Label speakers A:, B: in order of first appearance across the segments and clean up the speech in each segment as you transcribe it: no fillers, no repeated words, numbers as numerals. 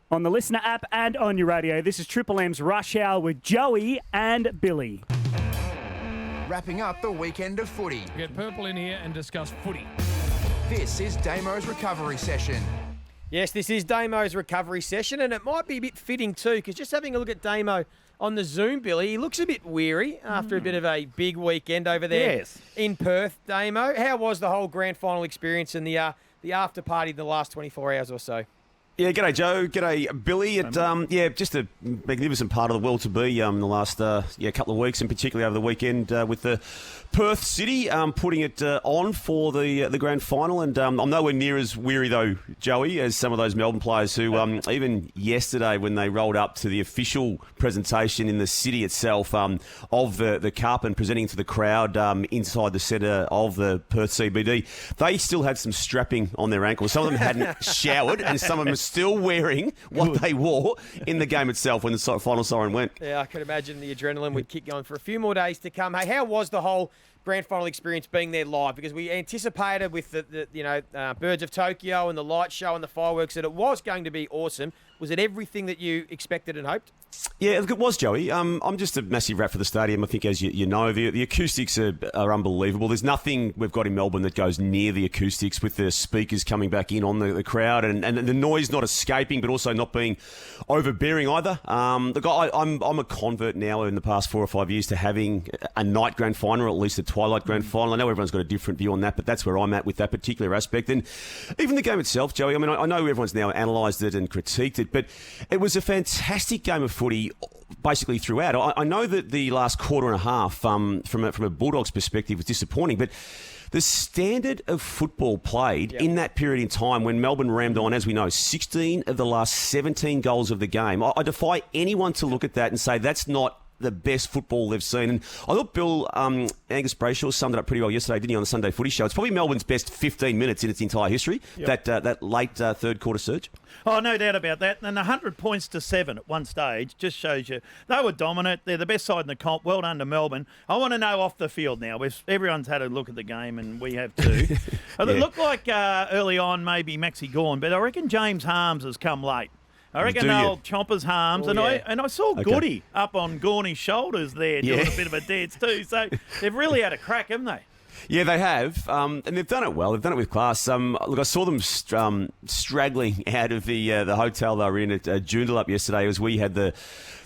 A: On the Listener app and on your radio, this is Triple M's Rush Hour with Joey and Billy.
B: Wrapping up the weekend of footy.
C: Get Purple in here and discuss footy.
B: This is Damo's recovery session.
D: Yes, this is Damo's recovery session, and it might be a bit fitting too, because just having a look at Damo on the Zoom, Billy, he looks a bit weary after a bit of a big weekend over there in Perth. Damo, how was the whole grand final experience and the after party the last 24 hours or so?
E: Yeah, g'day Joe, g'day Billy. Just a magnificent part of the world to be in the last couple of weeks, and particularly over the weekend with the Perth City putting it on for the grand final. And I'm nowhere near as weary though, Joey, as some of those Melbourne players who even yesterday when they rolled up to the official presentation in the city itself of the cup and presenting to the crowd inside the centre of the Perth CBD, they still had some strapping on their ankles. Some of them hadn't showered, and some of them still wearing what they wore in the game itself when the final siren went. Yeah,
D: I could imagine the adrenaline would keep going for a few more days to come. Hey, how was the whole grand final experience being there live? Because we anticipated with the Birds of Tokyo and the light show and the fireworks that it was going to be awesome. Was it everything that you expected and hoped?
E: Yeah, look, it was, Joey. I'm just a massive rat for the stadium. I think, as you know, the acoustics are unbelievable. There's nothing we've got in Melbourne that goes near the acoustics, with the speakers coming back in on the crowd and the noise not escaping, but also not being overbearing either. I'm a convert now in the past 4 or 5 years to having a night grand final, or at least a twilight grand final. I know everyone's got a different view on that, but that's where I'm at with that particular aspect. And even the game itself, Joey, I mean, I know everyone's now analysed it and critiqued it, but it was a fantastic game of footy basically throughout. I know that the last quarter and a half, from a Bulldogs perspective, was disappointing, but the standard of football played in that period in time when Melbourne rammed on, as we know, 16 of the last 17 goals of the game. I defy anyone to look at that and say that's not the best football they've seen. And I thought Bill Angus Brayshaw summed it up pretty well yesterday, didn't he, on the Sunday Footy Show? It's probably Melbourne's best 15 minutes in its entire history, that late third quarter surge.
F: Oh, no doubt about that. And 100 points to 7 at one stage just shows you they were dominant. They're the best side in the comp. Well done to Melbourne. I want to know off the field now. Everyone's had a look at the game, and we have too. It looked like early on maybe Maxi Gawn, but I reckon James Harms has come late. I reckon old Chompers Harms, and I saw Goody up on Gorney's shoulders there doing a bit of a dance too. So they've really had a crack, haven't they?
E: Yeah, they have, and they've done it well. They've done it with class. Look, I saw them straggling out of the hotel they were in at Joondalup yesterday as we had the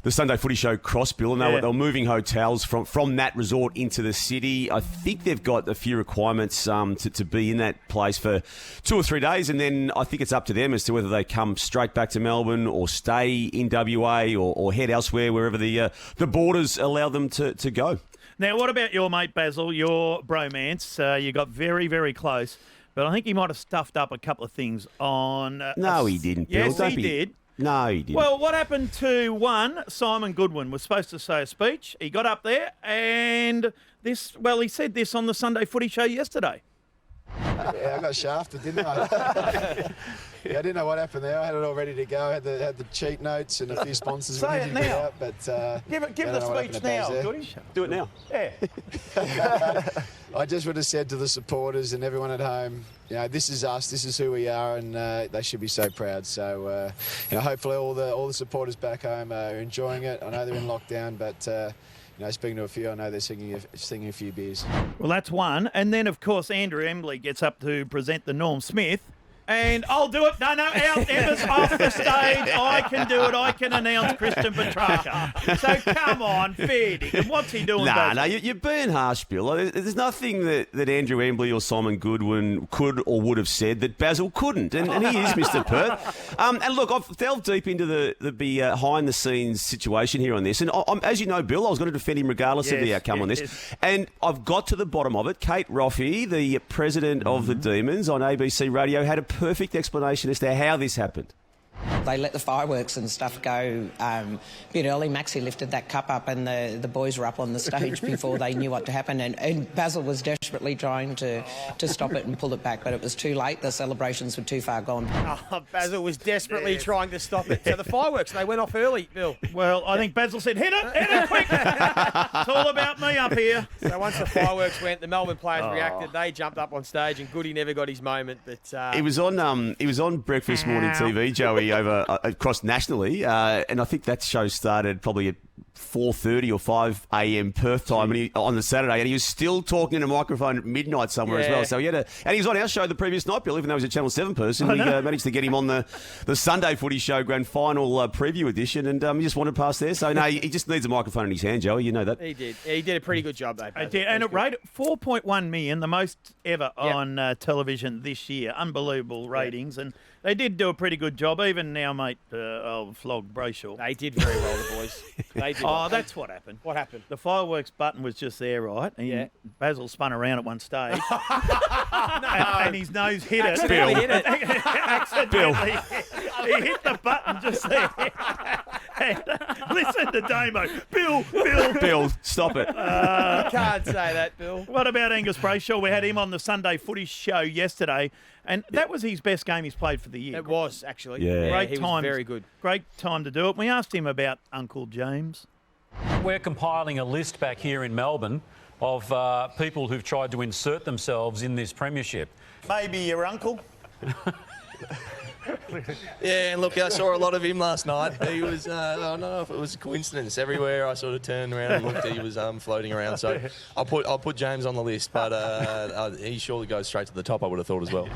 E: Sunday Footy Show cross bill, and they were moving hotels from that resort into the city. I think they've got a few requirements to be in that place for 2 or 3 days, and then I think it's up to them as to whether they come straight back to Melbourne or stay in WA or head elsewhere, wherever the borders allow them to go.
F: Now, what about your mate Basil, your bromance? You got very, very close, but I think he might have stuffed up a couple of things on...
E: No, he didn't, Bill.
F: Yes, he did.
E: No, he didn't.
F: Well, what happened to Simon Goodwin was supposed to say a speech. He got up there and he said this on the Sunday Footy Show yesterday.
G: Yeah, I got shafted, didn't I? I didn't know what happened there. I had it all ready to go. I had the cheat notes and a few sponsors.
F: Say it now.
G: Out, but
F: give the speech now, Goody.
E: Do it now.
F: Yeah.
G: I just would have said to the supporters and everyone at home, this is us, this is who we are, and they should be so proud. So, hopefully all the supporters back home are enjoying it. I know they're in lockdown, but speaking to a few, I know they're singing a few beers.
F: Well, that's one. And then, of course, Andrew Embley gets up to present the Norm Smith. And I'll do it. No, Emma's off the stage. I can do it. I can announce Christian Petrarca. So come on, fair dinkum. What's he doing?
E: No, you're being harsh, Bill. There's nothing that Andrew Embley or Simon Goodwin could or would have said that Basil couldn't, and he is Mr. Perth. And look, I've delved deep into the behind-the-scenes situation here on this, and as you know, Bill, I was going to defend him regardless of the outcome on this, and I've got to the bottom of it. Kate Roffey, the president of the Demons on ABC Radio, had a perfect explanation as to how this happened.
H: They let the fireworks and stuff go a bit early. Maxie lifted that cup up and the boys were up on the stage before they knew what to happen. And Basil was desperately trying to stop it and pull it back, but it was too late. The celebrations were too far gone.
D: Oh, Basil was desperately trying to stop it. So the fireworks, they went off early, Bill.
F: Well, I think Basil said, hit it quick. It's all about me up here.
D: So once the fireworks went, the Melbourne players reacted. They jumped up on stage and Goody never got his moment. But
E: He was on Breakfast Morning TV, Joey. Joey, over across nationally, and I think that show started probably at 4:30 or 5 a.m. Perth time on the Saturday, and he was still talking in a microphone at midnight somewhere as well. So he and he was on our show the previous night, Bill, even though he was a Channel 7 person. We managed to get him on the Sunday Footy Show Grand Final preview edition, and he just wanted to pass there. So no, he just needs a microphone in his hand, Joey. You know that.
D: He did. He did a pretty good job, though.
F: He did, and it rated 4.1 million, the most ever on television this year. Unbelievable ratings, and they did do a pretty good job. Even now, mate, I'll flog Brayshaw.
D: They did very well, the boys. They did.
F: Oh, that's what happened.
D: What happened?
F: The fireworks button was just there, right? And Basil spun around at one stage. and his nose hit it.
D: Accidentally hit it.
F: Accidentally. He hit the button just there. And, listen to Damo.
E: Bill, stop it.
D: You can't say that, Bill.
F: What about Angus Brayshaw? We had him on the Sunday Footy Show yesterday, and that was his best game he's played for the year.
D: It was, actually.
E: Yeah.
F: Great
D: he
F: time.
D: was very good.
F: Great time to do it. We asked him about Uncle James.
I: We're compiling a list back here in Melbourne of people who've tried to insert themselves in this premiership.
F: Maybe your uncle?
J: Yeah, and look, I saw a lot of him last night. He was, I don't know if it was a coincidence. Everywhere I sort of turned around and looked, he was floating around. So I'll put James on the list, but he surely goes straight to the top, I would have thought as well.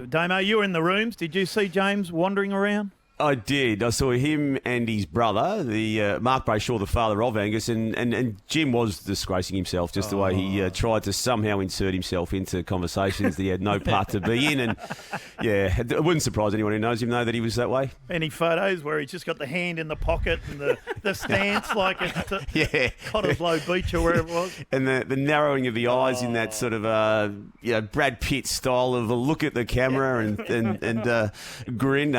F: Damo, you were in the rooms. Did you see James wandering around?
E: I did. I saw him and his brother, the Mark Brayshaw, the father of Angus, and Jim was disgracing himself just the way he tried to somehow insert himself into conversations that he had no part to be in. And, it wouldn't surprise anyone who knows him, though, that he was that way.
F: Any photos where he's just got the hand in the pocket and the stance like it's Cottesloe Beach or wherever it was?
E: And the narrowing of the eyes in that sort of Brad Pitt style of a look at the camera and grin.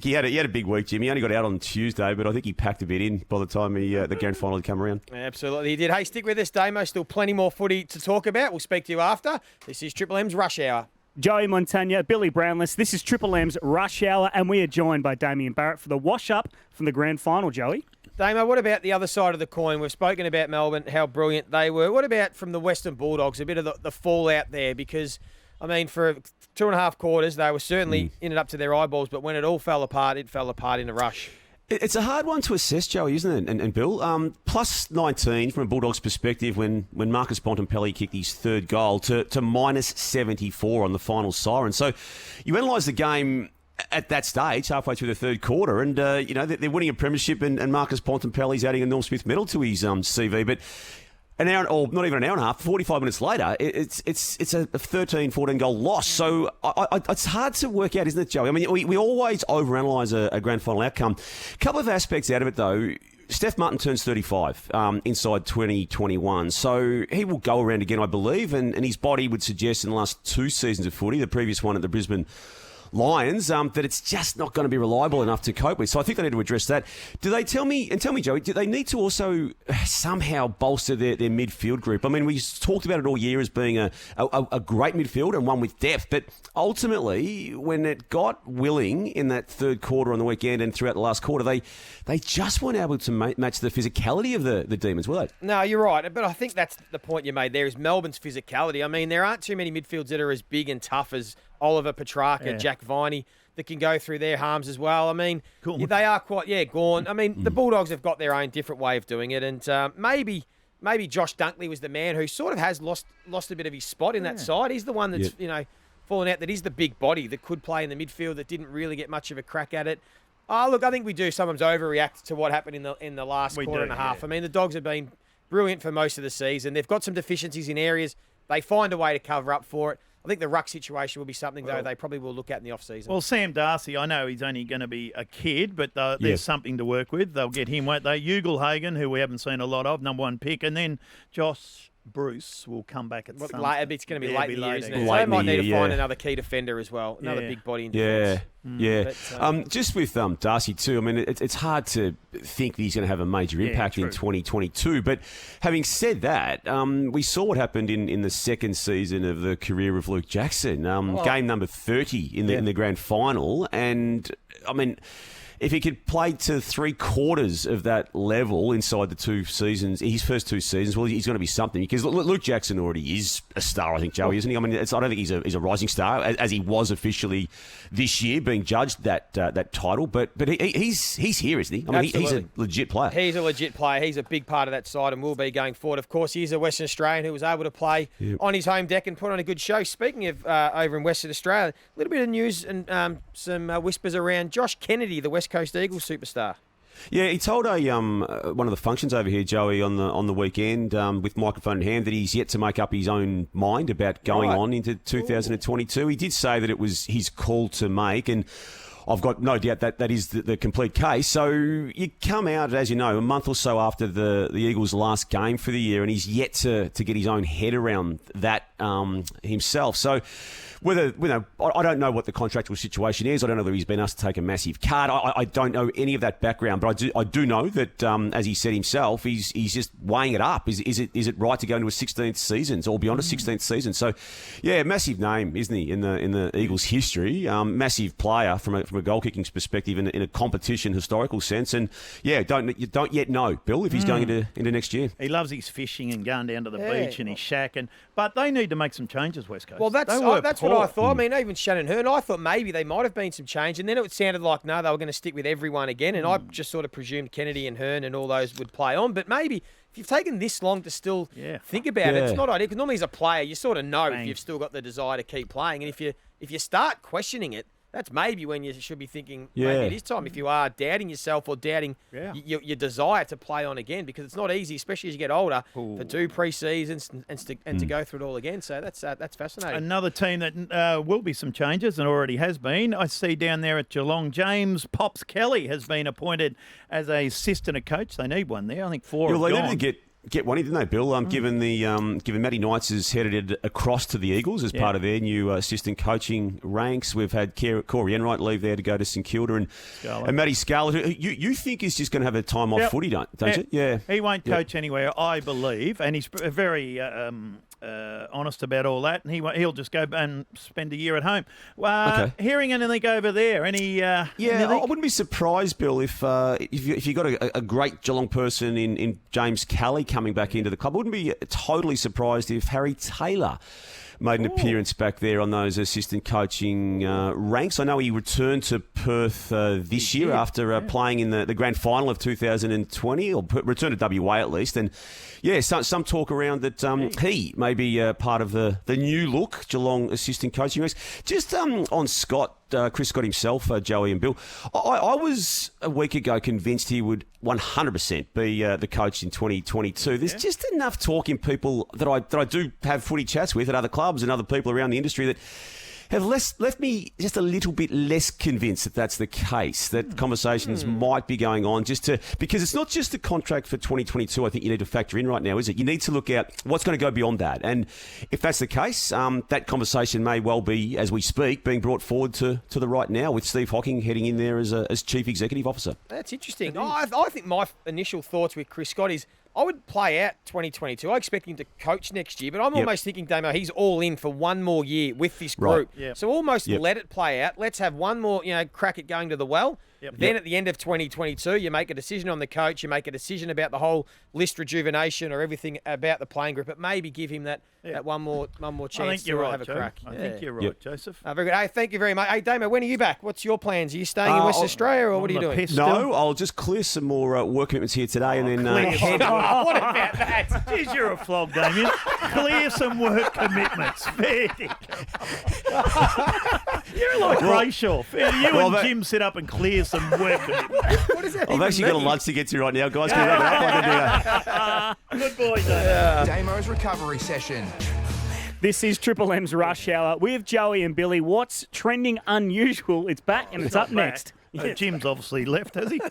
E: He had a big week, Jim. He only got out on Tuesday, but I think he packed a bit in by the time the grand final had come around.
D: Absolutely, he did. Hey, stick with us, Damo. Still plenty more footy to talk about. We'll speak to you after. This is Triple M's Rush Hour.
A: Joey Montagna, Billy Brownless. This is Triple M's Rush Hour, and we are joined by Damian Barrett for the wash-up from the grand final, Joey.
D: Damo, what about the other side of the coin? We've spoken about Melbourne, how brilliant they were. What about from the Western Bulldogs, a bit of the fallout there? Because, I mean, for 2.5 quarters, they were certainly in it up to their eyeballs, but when it all fell apart, it fell apart in a rush.
E: It's a hard one to assess, Joey, isn't it? And Bill, plus 19 from a Bulldogs perspective when Marcus Bontempelli kicked his third goal to minus 74 on the final siren. So you analyse the game at that stage, halfway through the third quarter, and they're winning a premiership, and Marcus Bontempelli's adding a Norm Smith medal to his CV, but an hour, or not even an hour and a half, 45 minutes later, it's a 13, 14 goal loss. So it's hard to work out, isn't it, Joey? I mean, we always overanalyse a grand final outcome. A couple of aspects out of it, though. Steph Martin turns 35 inside 2021, so he will go around again, I believe, and his body would suggest in the last 2 seasons of footy, the previous one at the Brisbane Lions, that it's just not going to be reliable enough to cope with. So I think they need to address that. Tell me, Joey, do they need to also somehow bolster their midfield group? I mean, we talked about it all year as being a great midfield and one with depth, but ultimately, when it got willing in that third quarter on the weekend and throughout the last quarter, they just weren't able to match the physicality of the Demons, were they?
D: No, you're right, but I think that's the point you made there is Melbourne's physicality. I mean, there aren't too many midfields that are as big and tough as Oliver Petrarca, Jack Viney, that can go through their harms as well. I mean, they are quite, Gawn. I mean, the Bulldogs have got their own different way of doing it, and maybe Josh Dunkley was the man who sort of has lost a bit of his spot in that side. He's the one that's, fallen out, that is the big body that could play in the midfield that didn't really get much of a crack at it. Oh, look, I think we do sometimes overreact to what happened in the last quarter and a half. I mean, the Dogs have been brilliant for most of the season. They've got some deficiencies in areas. They find a way to cover up for it. I think the ruck situation will be something, though, they probably will look at in the off-season.
F: Well, Sam Darcy, I know he's only going to be a kid, but there's something to work with. They'll get him, won't they? Ugle-Hagen, who we haven't seen a lot of, number 1 pick, and then Josh Bruce will come back at some point.
D: It's going to be late in the year, isn't it? So they might need to find another key defender as well, another big body in defence.
E: But, just with Darcy too, I mean, it's hard to think that he's going to have a major impact in 2022. But having said that, we saw what happened in the second season of the career of Luke Jackson. Game number 30 in the grand final, and I mean, if he could play to 3/4 of that level inside the 2 seasons, his first 2 seasons, well, he's going to be something. Because Luke Jackson already is a star, I think, Joey, isn't he? I mean, I don't think he's a rising star, as he was officially this year, being judged that title. But he's here, isn't he? I mean, he's a legit player.
D: He's a legit player. He's a big part of that side and will be going forward. Of course, he's a Western Australian who was able to play on his home deck and put on a good show. Speaking of over in Western Australia, a little bit of news and some whispers around Josh Kennedy, the West Coast Eagles superstar.
E: Yeah, he told one of the functions over here, Joey, on the weekend with microphone in hand, that he's yet to make up his own mind about going on into 2022. He did say that it was his call to make, and I've got no doubt that is the complete case. So you come out, as you know, a month or so after the Eagles' last game for the year, and he's yet to get his own head around that himself. So I don't know what the contractual situation is. I don't know whether he's been asked to take a massive cut. I don't know any of that background, but I do know that, as he said himself, he's just weighing it up. Is it right to go into a 16th season or beyond a 16th season? So, yeah, massive name, isn't he, in the Eagles' history? Massive player from a goal kicking perspective in a competition historical sense. And yeah, you don't yet know, Bill, if he's going into next year.
F: He loves his fishing and going down to the beach and his shack, but they need to make some changes, West Coast.
D: Well, that's what I thought. I mean, even Shannon Hearn, I thought maybe they might have been some change, and then it sounded like, no, they were going to stick with everyone again, and I just sort of presumed Kennedy and Hearn and all those would play on. But maybe if you've taken this long to still think about it, it's not ideal, because normally as a player, you sort of know if you've still got the desire to keep playing, and if you start questioning it, that's maybe when you should be thinking, maybe it is time, if you are doubting yourself or doubting your desire to play on again, because it's not easy, especially as you get older, to do pre-seasons and to go through it all again. So that's fascinating.
F: Another team that will be some changes, and already has been. I see down there at Geelong, James Pops Kelly has been appointed as a assistant coach. They need one there. I think 4 have
E: they
F: gone.
E: need to get one, didn't they, Bill? Given Matty Knights has headed across to the Eagles as part of their new assistant coaching ranks. We've had Corey Enright leave there to go to St Kilda, and Matty Scarlett, who you think is just going to have a time off footy, don't you? Yeah,
F: he won't coach anywhere, I believe, and he's very honest about all that, and he'll just go and spend a year at home. Hearing anything over there? Anything?
E: I wouldn't be surprised, Bill, if you got a great Geelong person in James Kelly coming back into the club. I wouldn't be totally surprised if Harry Taylor made an appearance back there on those assistant coaching ranks. I know he returned to Perth this year after playing in the grand final of 2020, or returned to WA at least. And some talk around that he may be part of the new look Geelong assistant coaching ranks. Just on Scott, Chris Scott himself, Joey and Bill, I was a week ago convinced he would 100% be the coach in 2022. There's just enough talking people that I do have footy chats with at other clubs and other people around the industry that have left me just a little bit less convinced that that's the case, that conversations might be going on because it's not just the contract for 2022 I think you need to factor in right now, is it? You need to look at what's going to go beyond that. And if that's the case, that conversation may well be, as we speak, being brought forward to the right now with Steve Hocking heading in there as Chief Executive Officer.
D: That's interesting. I think my initial thoughts with Chris Scott is I would play out 2022. I expect him to coach next year, but I'm almost thinking, Damo, he's all in for one more year with this group. Right. So almost let it play out. Let's have one more, crack at going to the well. Then at the end of 2022, you make a decision on the coach, you make a decision about the whole list rejuvenation or everything about the playing group, but maybe give him that one more chance to have a crack.
F: I think you're right, Joseph.
D: Very good. Hey, thank you very much. Hey, Damo, when are you back? What's your plans? Are you staying in Western Australia, or what are you doing?
E: No, I'll just clear some more work commitments here today and then head.
D: What about that?
F: Jeez, you're a flog, Damian. Clear some work commitments. Fair You're like Brayshaw. You and Jim sit up and clear some work commitments.
D: What does that
E: I've actually got a lunch to get to right now, guys. Can you wrap it up?
F: Good boy, Damo.
B: Damo's recovery session.
A: This is Triple M's Rush Hour with Joey and Billy. What's trending unusual? It's back and it's up next.
F: Jim's obviously left, has he?